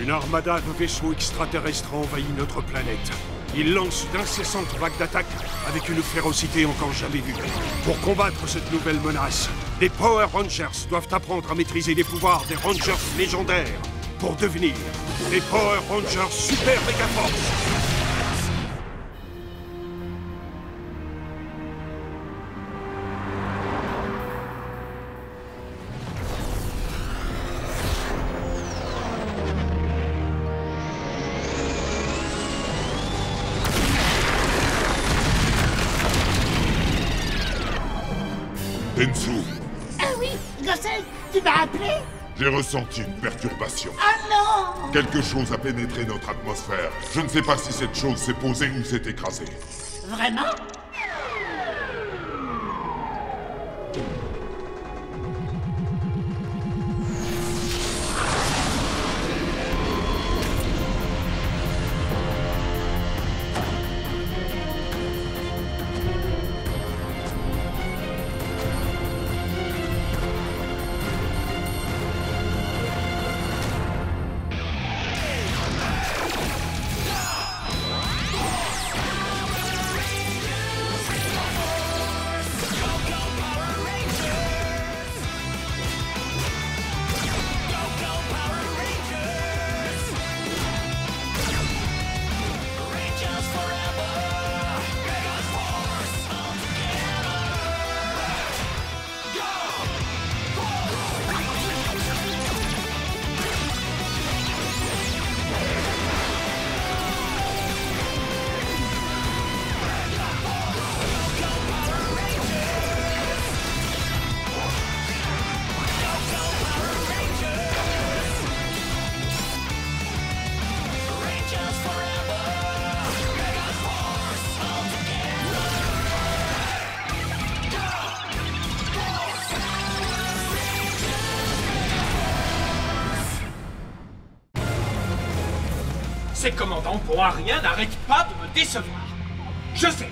Une armada de vaisseaux extraterrestres envahit notre planète. Ils lancent d'incessantes vagues d'attaques avec une férocité encore jamais vue. Pour combattre cette nouvelle menace, les Power Rangers doivent apprendre à maîtriser les pouvoirs des Rangers légendaires pour devenir les Power Rangers Super Mega Force. Tensu, Ah oui, Gosei, tu m'as appelé? j'ai ressenti une perturbation. Ah non! Quelque chose a pénétré notre atmosphère. Je ne sais pas si cette chose s'est posée ou s'est écrasée. Vraiment? Ces commandants pour un rien n'arrêtent pas de me décevoir. Je sais,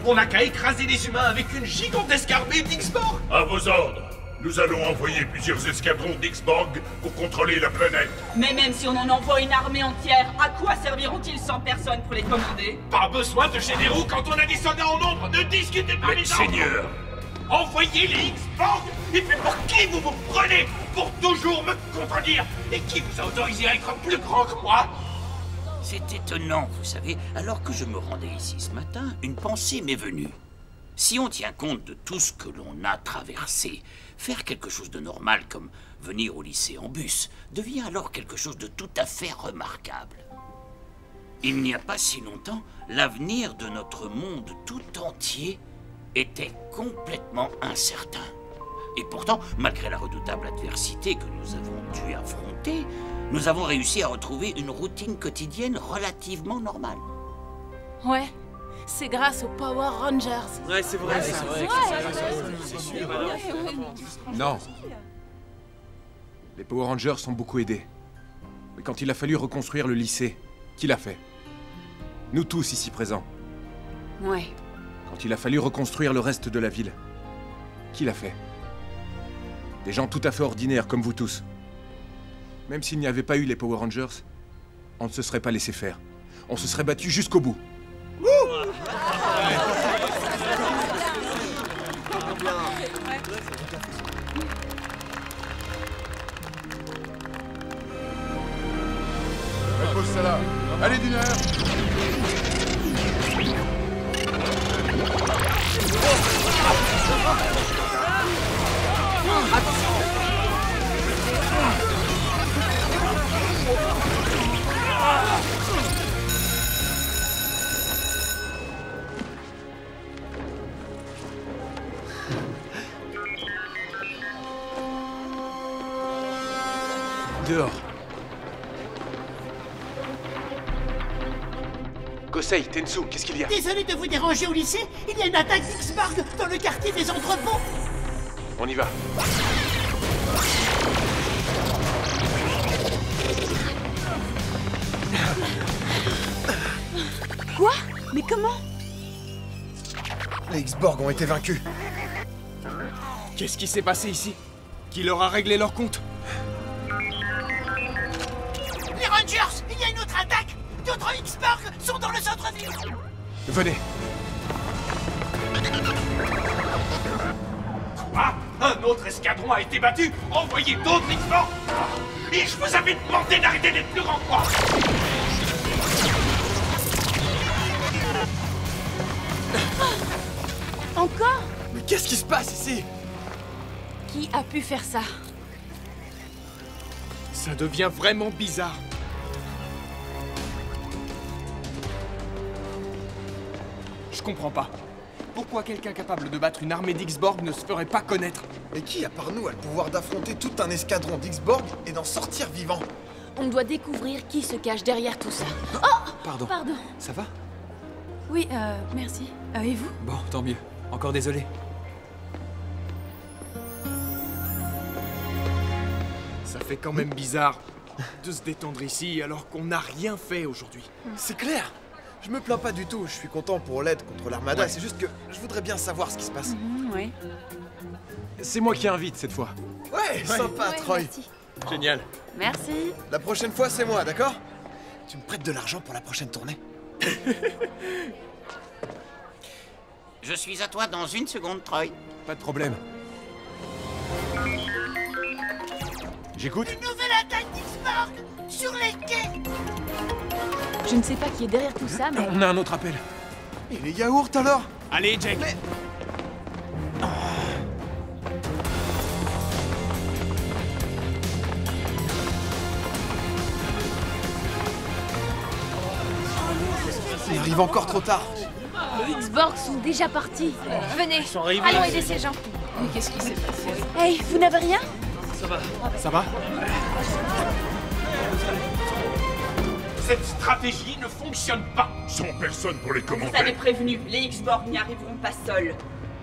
on n'a qu'à écraser les humains avec une gigantesque armée d'X-Borg. À vos ordres. Nous allons envoyer plusieurs escadrons d'X-Borg pour contrôler la planète. Mais même si on en envoie une armée entière, à quoi serviront-ils 100 personnes pour les commander? Pas besoin de généraux quand on a des soldats en nombre. Ne discutez pas Mais les ordres. Seigneur, Envoyez les X-Borg. Et puis pour qui vous vous prenez pour toujours me contredire? Et qui vous a autorisé à être plus grand que moi? C'est étonnant, vous savez, alors que je me rendais ici ce matin, une pensée m'est venue. Si on tient compte de tout ce que l'on a traversé, faire quelque chose de normal comme venir au lycée en bus devient alors quelque chose de tout à fait remarquable. Il n'y a pas si longtemps, l'avenir de notre monde tout entier était complètement incertain. Et pourtant, malgré la redoutable adversité que nous avons dû affronter, nous avons réussi à retrouver une routine quotidienne relativement normale. Ouais, c'est grâce aux Power Rangers. Ouais, c'est vrai, c'est sûr. Non. Les Power Rangers ont beaucoup aidé. Mais quand il a fallu reconstruire le lycée, qui l'a fait? Nous tous ici présents. Ouais. Quand il a fallu reconstruire le reste de la ville, qui l'a fait? Des gens tout à fait ordinaires comme vous tous. Même s'il n'y avait pas eu les Power Rangers, on ne se serait pas laissé faire. On se serait battu jusqu'au bout. Pose ça là. Allez, Diner. Dehors. Gosei, Tensu, qu'est-ce qu'il y a? Désolé de vous déranger au lycée, il y a une attaque d'X-Borg dans le quartier des entrepôts. On y va. Quoi? Mais comment? Les X-Borg ont été vaincus. Qu'est-ce qui s'est passé ici? Qui leur a réglé leur compte? Les Rangers autres X-Borg sont dans le centre-ville. Venez. Quoi? Un autre escadron a été battu? Envoyez d'autres X-Borg? Et je vous avais demandé d'arrêter d'être plus grand que moi! Encore? Mais qu'est-ce qui se passe ici? Qui a pu faire ça? Ça devient vraiment bizarre. Je comprends pas. Pourquoi quelqu'un capable de battre une armée d'X-Borg ne se ferait pas connaître? Et qui, à part nous, a le pouvoir d'affronter tout un escadron d'X-Borg et d'en sortir vivant? On doit découvrir qui se cache derrière tout ça. Oh! Pardon. Pardon. Ça va? Oui, merci. Et vous? Bon, tant mieux. Encore désolé. Ça fait quand même bizarre de se détendre ici alors qu'on n'a rien fait aujourd'hui. C'est clair. Je me plains pas du tout, je suis content pour l'aide contre l'Armada, Ouais. c'est juste que je voudrais bien savoir ce qui se passe. Oui. C'est moi qui invite cette fois. Ouais, sympa, Troy. Merci. Génial. Merci. La prochaine fois, c'est moi, d'accord? Tu me prêtes de l'argent pour la prochaine tournée? Je suis à toi dans 1 seconde, Troy. Pas de problème. J'écoute. Une nouvelle attaque d'X-Borg sur les quais. Je ne sais pas qui est derrière tout ça, mais... On a un autre appel. Et les yaourts alors? Allez, Jake. Mais... On arrive encore trop tard. Les X-Borg sont déjà partis. Venez, allons aider ces gens. Mais qu'est-ce qui s'est passé? Hey, vous n'avez rien? Ça va? Cette stratégie ne fonctionne pas! Sans personne pour les Vous avez commander. prévenu, les X-Borg n'y arriveront pas seuls.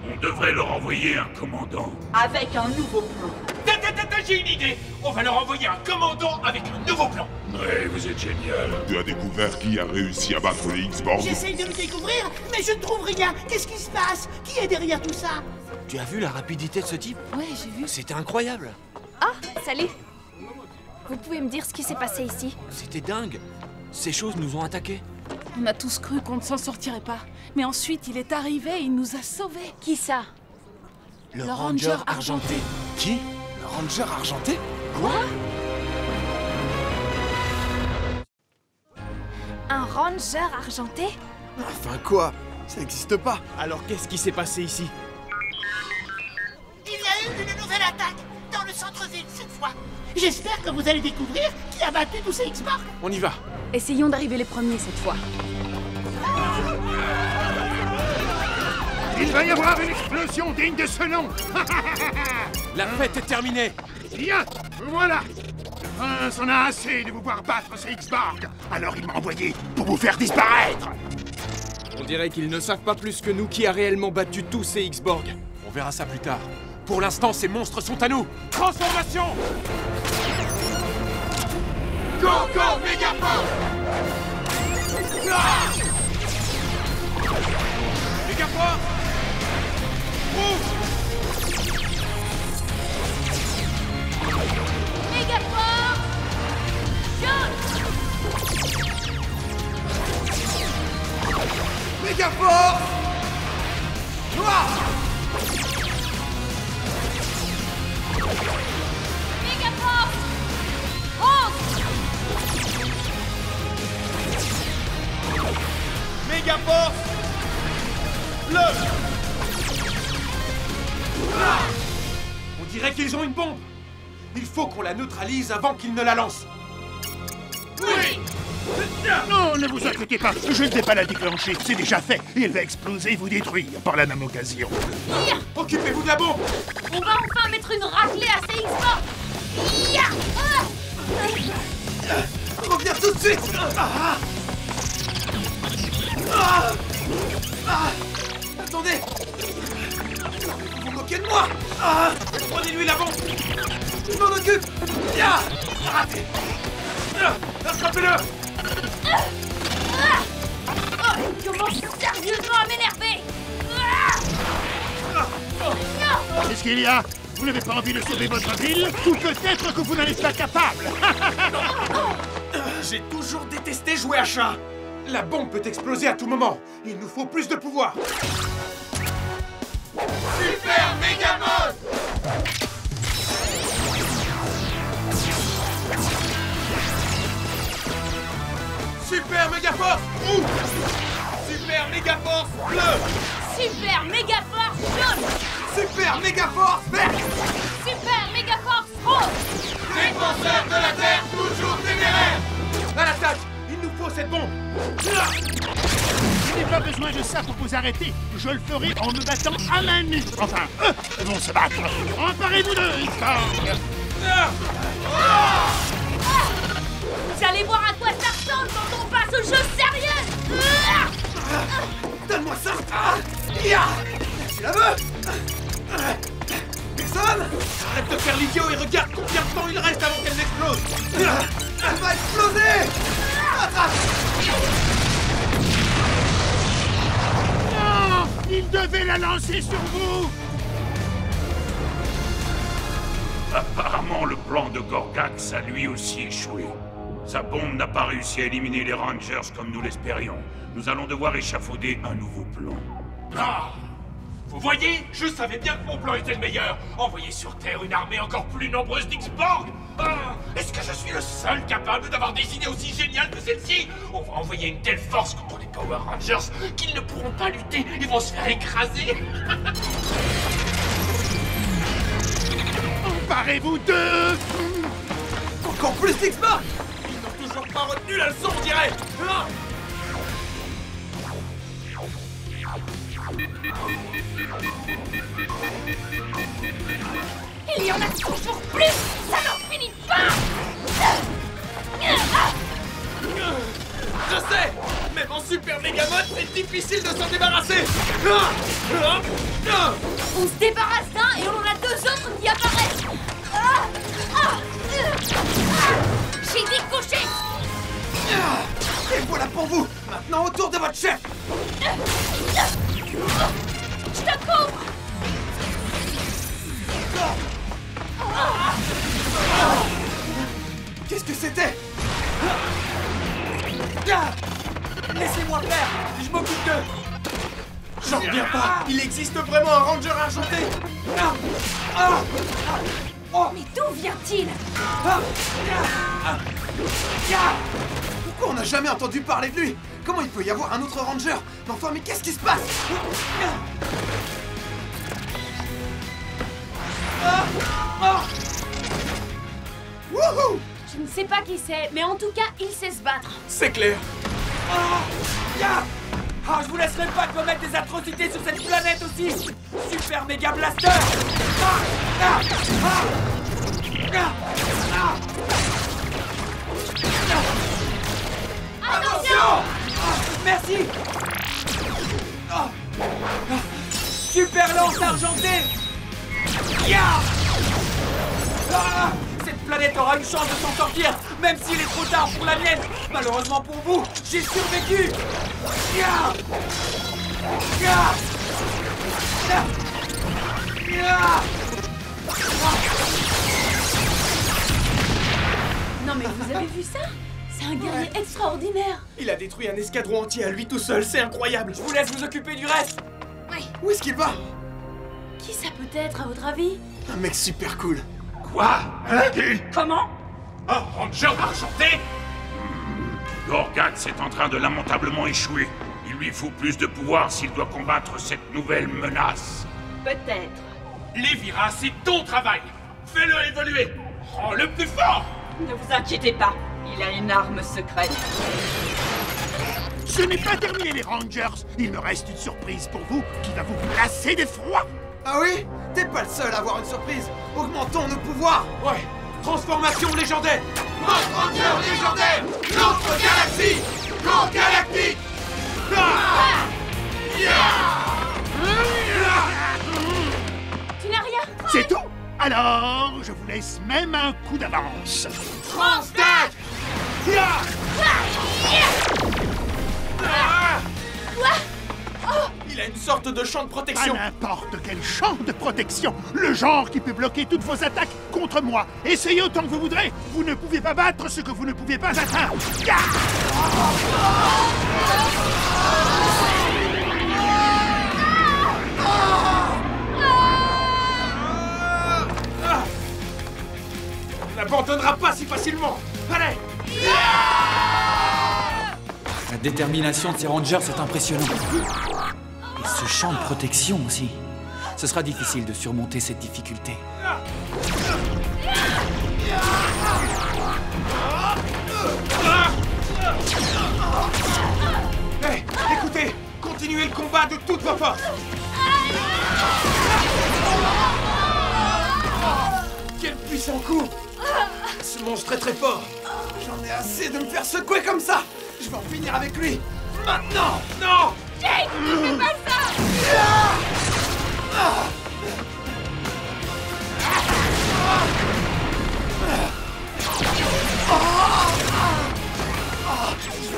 On devrait leur envoyer un commandant. Avec un nouveau plan. J'ai une idée! On va leur envoyer un commandant avec un nouveau plan! Ouais, vous êtes génial. Tu as découvert qui a réussi à battre les X-Borg? J'essaye de le découvrir, mais je ne trouve rien. Qu'est-ce qui se passe? Qui est derrière tout ça? Tu as vu la rapidité de ce type? Ouais, j'ai vu. C'était incroyable. Ah, salut. Vous pouvez me dire ce qui s'est passé ici? C'était dingue. Ces choses nous ont attaqués. On a tous cru qu'on ne s'en sortirait pas. Mais ensuite, il est arrivé et il nous a sauvés. Qui ça? Le Ranger argenté. Qui? Le Ranger argenté? Quoi? Un Ranger argenté? Enfin quoi? Ça n'existe pas. Alors qu'est-ce qui s'est passé ici? Il y a eu une nouvelle attaque dans le centre-ville cette fois. J'espère que vous allez découvrir qui a battu tous ces X-Borg. On y va. Essayons d'arriver les premiers cette fois. Il va y avoir une explosion digne de ce nom. La fête est terminée. Bien, voilà. Le prince en a assez de vous voir battre ces X-Borg. Alors il m'a envoyé pour vous faire disparaître. On dirait qu'ils ne savent pas plus que nous qui a réellement battu tous ces X-Borg. On verra ça plus tard. Pour l'instant, ces monstres sont à nous. Transformation! Go, go, Megaforce! Megaforce! Megaforce! Megaforce! Noir! Megaforce! Rose! Megaforce! Bleu! On dirait qu'ils ont une bombe. Il faut qu'on la neutralise avant qu'ils ne la lancent. Non, ne vous inquiétez pas, je ne vais pas la déclencher, c'est déjà fait. Et elle va exploser et vous détruire par la même occasion. Occupez-vous de la bombe. On va enfin mettre une raclée à ces X-Borg! Ya! Reviens tout de suite! Attendez! Vous vous moquez de moi! Prenez-lui la bombe. Je m'en occupe! Ya! Raté. Attrapez-le. Il commence sérieusement à m'énerver! Qu'est-ce qu'il y a? Vous n'avez pas envie de sauver votre ville? Ou peut-être que vous n'en êtes pas capable? J'ai toujours détesté jouer à chat. La bombe peut exploser à tout moment. Il nous faut plus de pouvoir. Super Megamode! Super Megaforce rouge. Super Megaforce bleu! Super méga force jaune. Super Megaforce vert. Super méga force rose. Défenseur de la Terre, toujours téméraire! À l'attaque. Il nous faut cette bombe. Je n'ai pas besoin de ça pour vous arrêter. Je le ferai en me battant à main nue. Enfin, eux vont se battre. Emparez-vous d'eux, X-Borg. Vous allez voir à quoi ça ressemble quand on passe au jeu sérieux. Donne-moi ça. Tu la veux? Personne? Arrête de faire l'idiot et regarde combien de temps il reste avant qu'elle n'explose. Elle va exploser. Non! Il devait la lancer sur vous. Apparemment, le plan de Gorgax a lui aussi échoué. Sa bombe n'a pas réussi à éliminer les Rangers comme nous l'espérions. Nous allons devoir échafauder un nouveau plan. Ah! Vous voyez, je savais bien que mon plan était le meilleur. Envoyer sur Terre une armée encore plus nombreuse d'X-Borg. Ah! Est-ce que je suis le seul capable d'avoir des idées aussi géniales que celle-ci? On va envoyer une telle force contre les Power Rangers qu'ils ne pourront pas lutter et vont se faire écraser. Emparez-vous d'eux. Encore plus d'X-Borg. Ils n'ont toujours pas retenu la leçon, on dirait. Ah! Il y en a toujours plus. Ça n'en finit pas. Je sais! Même en Super Megamode, c'est difficile de s'en débarrasser! On se débarrasse d'un et on en a deux autres qui apparaissent. J'ai décoché. Et voilà pour vous. Maintenant, autour de votre chef. Je te couvre. Qu'est-ce que c'était? Laissez-moi faire. Je m'occupe d'eux. J'en reviens pas! Il existe vraiment un Ranger argenté! Mais d'où vient-il? Pourquoi on n'a jamais entendu parler de lui? Comment il peut y avoir un autre Ranger? Mais enfin, mais qu'est-ce qui se passe? Wouhou! Je ne sais pas qui c'est, mais en tout cas, il sait se battre. C'est clair! Je vous laisserai pas commettre des atrocités sur cette planète aussi. Super Méga Blaster. Attention! Merci. Super lance argentée. Cette planète aura une chance de s'en sortir, même s'il est trop tard pour la mienne. Malheureusement pour vous, j'ai survécu. Non mais vous avez vu ça? C'est un guerrier extraordinaire. Il a détruit un escadron entier à lui tout seul, c'est incroyable! Je vous laisse vous occuper du reste. Oui. Où est-ce qu'il va? Qui ça peut être à votre avis? Un mec super cool. Quoi? Comment? Un Ranger argenté? Gorgax est en train de lamentablement échouer. Il lui faut plus de pouvoir s'il doit combattre cette nouvelle menace. Peut-être. Lévira, c'est ton travail! Fais-le évoluer! Rends-le plus fort! Ne vous inquiétez pas, il a une arme secrète. Je n'ai pas terminé les Rangers. Il me reste une surprise pour vous qui va vous glacer d'effroi. Ah oui? T'es pas le seul à avoir une surprise. Augmentons nos pouvoirs. Ouais. Transformation légendaire. Ranger légendaire! L'autre galaxie! Camp galactique! Tu n'as rien? C'est tout? Alors, je vous laisse même un coup d'avance. Transtat! Quoi? Oh! Il a une sorte de champ de protection. Pas n'importe quel champ de protection. Le genre qui peut bloquer toutes vos attaques contre moi. Essayez autant que vous voudrez. Vous ne pouvez pas battre ce que vous ne pouvez pas atteindre. On n'abandonnera pas si facilement. Allez! La détermination de ces Rangers est impressionnante. Et ce champ de protection aussi. Ce sera difficile de surmonter cette difficulté. Hey, écoutez, continuez le combat de toutes vos forces. Quel puissant coup! Ce monstre est très fort. J'en ai assez de me faire secouer comme ça. Je vais en finir avec lui. Maintenant! Non! Jake, ne fais pas ça!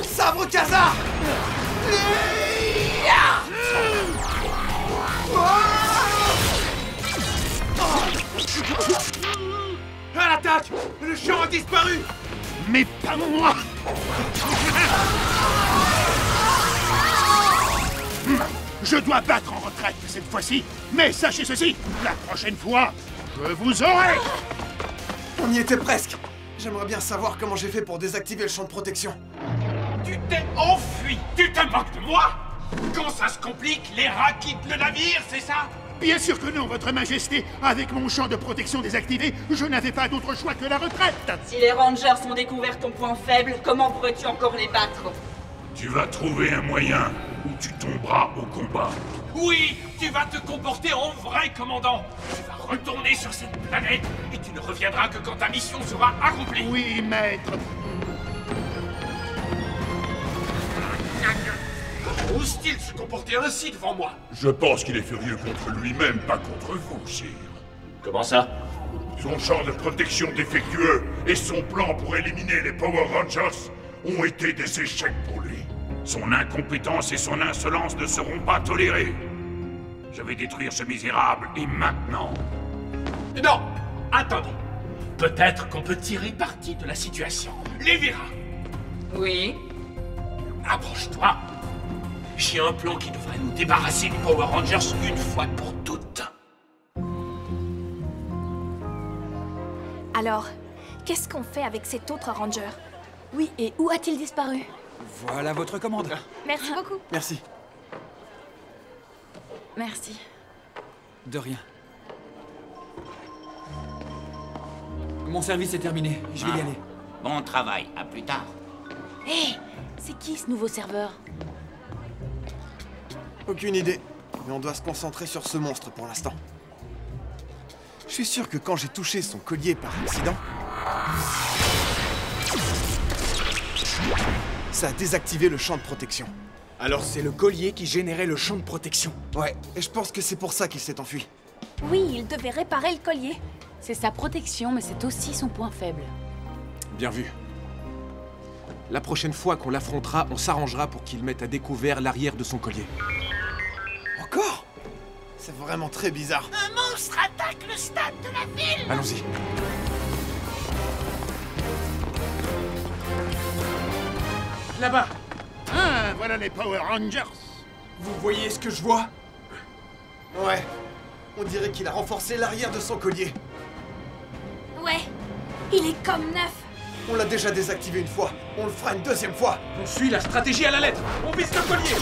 Sabre Khazar! À l'attaque! Le champ a disparu! Mais pas moi! Je dois battre en retraite cette fois-ci, mais sachez ceci, la prochaine fois, je vous aurai! On y était presque. J'aimerais bien savoir comment j'ai fait pour désactiver le champ de protection. Tu t'es enfui. Tu te moques de moi? Quand ça se complique, les rats quittent le navire, c'est ça? Bien sûr que non, votre majesté. Avec mon champ de protection désactivé, je n'avais pas d'autre choix que la retraite. Si les Rangers ont découvert ton point faible, comment pourrais-tu encore les battre? Tu vas trouver un moyen où tu tomberas au combat. Oui, tu vas te comporter en vrai commandant. Tu vas retourner sur cette planète et tu ne reviendras que quand ta mission sera accomplie. Oui, maître. Ose-t-il se comporter ainsi devant moi? Je pense qu'il est furieux contre lui-même, pas contre vous, sire. Comment ça? Son champ de protection défectueux et son plan pour éliminer les Power Rangers ont été des échecs pour lui. Son incompétence et son insolence ne seront pas tolérées. Je vais détruire ce misérable, et maintenant. Non! Attendez. Peut-être qu'on peut tirer parti de la situation. Lévira! Oui? Approche-toi. J'ai un plan qui devrait nous débarrasser des Power Rangers une fois pour toutes. Alors, qu'est-ce qu'on fait avec cet autre Ranger? Oui, et où a-t-il disparu? Voilà votre commande. Merci beaucoup. Merci. Merci. De rien. Mon service est terminé. Je vais y aller. Bon travail, à plus tard. Hé, c'est qui ce nouveau serveur? Aucune idée. Mais on doit se concentrer sur ce monstre pour l'instant. Je suis sûr que quand j'ai touché son collier par accident, ça a désactivé le champ de protection. Alors c'est le collier qui générait le champ de protection. Ouais, et je pense que c'est pour ça qu'il s'est enfui. Oui, il devait réparer le collier. C'est sa protection, mais c'est aussi son point faible. Bien vu. La prochaine fois qu'on l'affrontera, on s'arrangera pour qu'il mette à découvert l'arrière de son collier. Encore? C'est vraiment très bizarre. Un monstre attaque le stade de la ville! Allons-y. Là-bas! Ah, voilà les Power Rangers! Vous voyez ce que je vois? Ouais. On dirait qu'il a renforcé l'arrière de son collier. Ouais, il est comme neuf. On l'a déjà désactivé une fois. On le fera une deuxième fois. On suit la stratégie à la lettre. On vise le collier.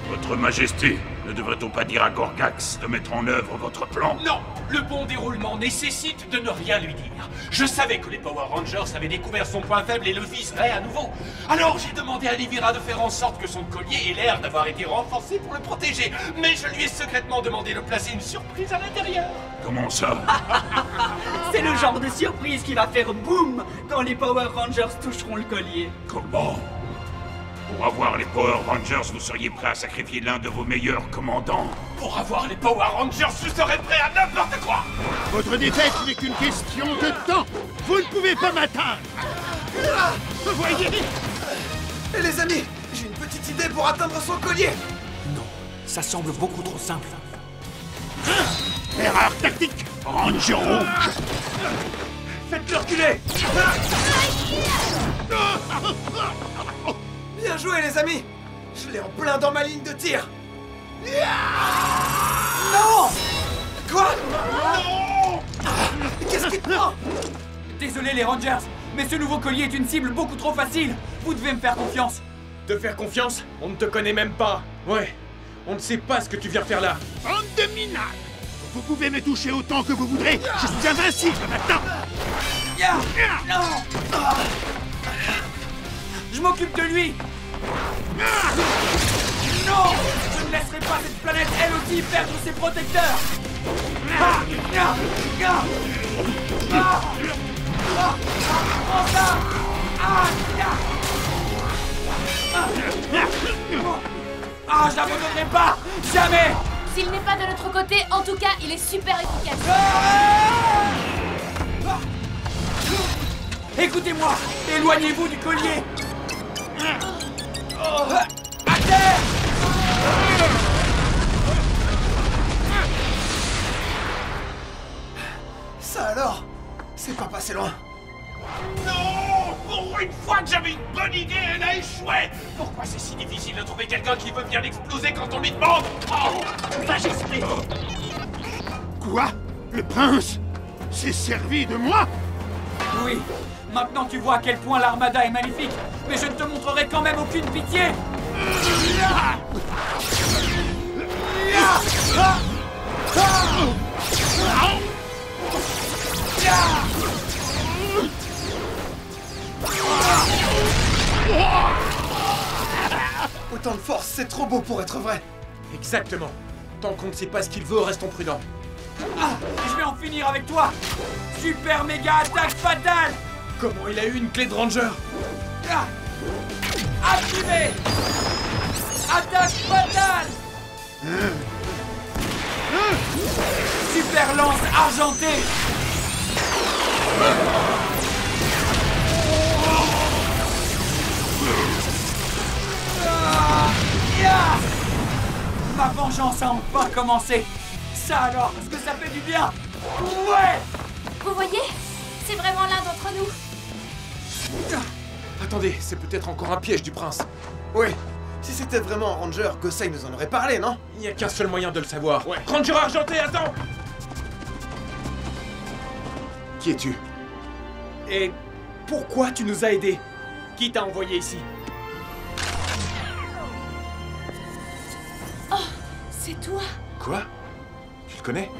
Votre Majesté, ne devrait-on pas dire à Gorgax de mettre en œuvre votre plan? Non! Le bon déroulement nécessite de ne rien lui dire. Je savais que les Power Rangers avaient découvert son point faible et le viseraient à nouveau. Alors j'ai demandé à Lévira de faire en sorte que son collier ait l'air d'avoir été renforcé pour le protéger. Mais je lui ai secrètement demandé de placer une surprise à l'intérieur. Comment ça? C'est le genre de surprise qui va faire boum quand les Power Rangers toucheront le collier. Comment? Pour avoir les Power Rangers, vous seriez prêt à sacrifier l'un de vos meilleurs commandants? Pour avoir les Power Rangers, je serais prêt à n'importe quoi! Votre défaite n'est qu'une question de temps! Vous ne pouvez pas m'atteindre! Voyez! Et les amis, j'ai une petite idée pour atteindre son collier. Non, ça semble beaucoup trop simple. Erreur tactique, Ranger rouge. Faites-le reculer. Bien joué, les amis. Je l'ai en plein dans ma ligne de tir. Non. Quoi? Non. Qu'est-ce qui te prend? Désolé les Rangers, mais ce nouveau collier est une cible beaucoup trop facile. Vous devez me faire confiance. Te faire confiance? On ne te connaît même pas. Ouais, on ne sait pas ce que tu viens faire là. Bande de minables. Vous pouvez me toucher autant que vous voudrez. Je suis invincible maintenant. Non. Je m'occupe de lui. Non. Je ne laisserai pas cette planète, elle aussi, perdre ses protecteurs. Je l'abandonnerai pas. Jamais. S'il n'est pas de notre côté, en tout cas, il est super efficace. Écoutez-moi, éloignez-vous du collier. À terre. Ça alors? C'est pas passé loin. Non! Pour une fois que j'avais une bonne idée, elle a échoué! Pourquoi c'est si difficile de trouver quelqu'un qui veut bien l'exploser quand on lui demande? Oh! Ça j'explique! Quoi? Le prince s'est servi de moi? Oui. Maintenant tu vois à quel point l'armada est magnifique, mais je ne te montrerai quand même aucune pitié. Autant de force, c'est trop beau pour être vrai. Exactement. Tant qu'on ne sait pas ce qu'il veut, restons prudents. Je vais en finir avec toi. Super méga attaque fatale. Comment il a eu une clé de ranger? Activé. Attaque fatale. Super lance argentée. Ma vengeance a enfin commencé. Ça alors, est-ce que ça fait du bien? Ouais. Vous voyez? C'est vraiment l'un d'entre nous. Attendez, c'est peut-être encore un piège du prince. Oui, si c'était vraiment un ranger, Gosei nous en aurait parlé, non? Il n'y a qu'un seul moyen de le savoir. Ouais. Ranger argenté, attends! Qui es-tu? Et pourquoi tu nous as aidés? Qui t'a envoyé ici? Oh, c'est toi. Quoi? Tu le connais?